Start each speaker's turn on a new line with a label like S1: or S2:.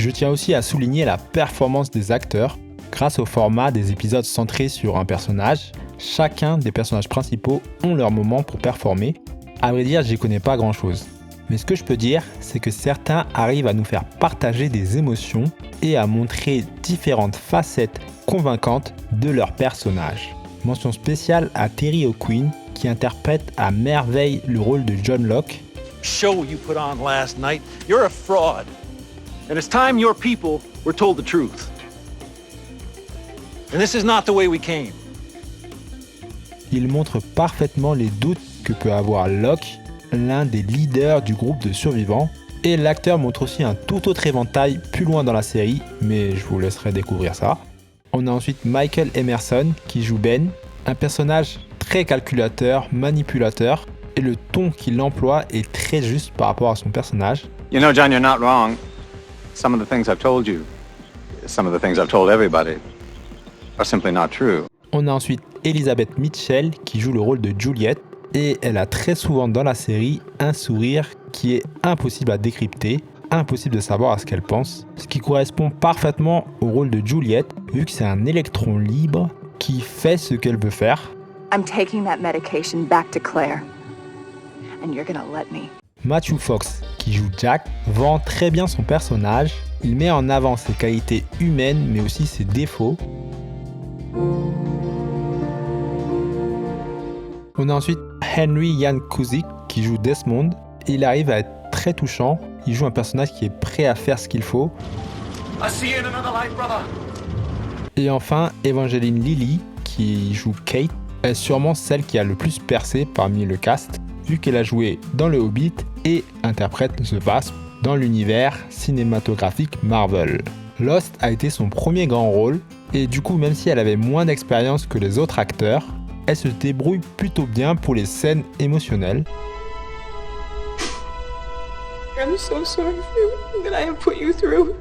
S1: Je tiens aussi à souligner la performance des acteurs. Grâce au format des épisodes centrés sur un personnage, chacun des personnages principaux ont leur moment pour performer. À vrai dire, j'y connais pas grand chose. Mais ce que je peux dire, c'est que certains arrivent à nous faire partager des émotions et à montrer différentes facettes convaincantes de leur personnage. Mention spéciale à Terry O'Quinn qui interprète à merveille le rôle de John Locke.
S2: Show you put on last night, you're a fraud. And it's time your people were told the truth. And this is not the way we came.
S1: Il montre parfaitement les doutes que peut avoir Locke, l'un des leaders du groupe de survivants. Et l'acteur montre aussi un tout autre éventail plus loin dans la série, mais je vous laisserai découvrir ça. On a ensuite Michael Emerson qui joue Ben, un personnage très calculateur, manipulateur, et le ton qu'il emploie est très juste par rapport à son personnage.
S3: You know, John, you're not wrong. Some of the things I've told you, some of the things I've told everybody, are simply not true.
S1: On a ensuite Elizabeth Mitchell qui joue le rôle de Juliette, et elle a très souvent dans la série un sourire qui est impossible à décrypter, impossible de savoir à ce qu'elle pense, ce qui correspond parfaitement au rôle de Juliette, vu que c'est un électron libre qui fait ce qu'elle veut faire.
S4: I'm taking that medication back to Claire, and you're gonna let me.
S1: Matthew Fox, qui joue Jack, vend très bien son personnage. Il met en avant ses qualités humaines, mais aussi ses défauts. On a ensuite Henry Ian Cusick, qui joue Desmond. Il arrive à être très touchant. Il joue un personnage qui est prêt à faire ce qu'il faut.
S2: I see you in another life, brother.
S1: Et enfin, Evangeline Lilly, qui joue Kate, est sûrement celle qui a le plus percé parmi le cast, vu qu'elle a joué dans Le Hobbit et interprète The Wasp dans l'univers cinématographique Marvel. Lost a été son premier grand rôle, et du coup, même si elle avait moins d'expérience que les autres acteurs, elle se débrouille plutôt bien pour les scènes émotionnelles.
S4: I'm so sorry for everything that I have put you through.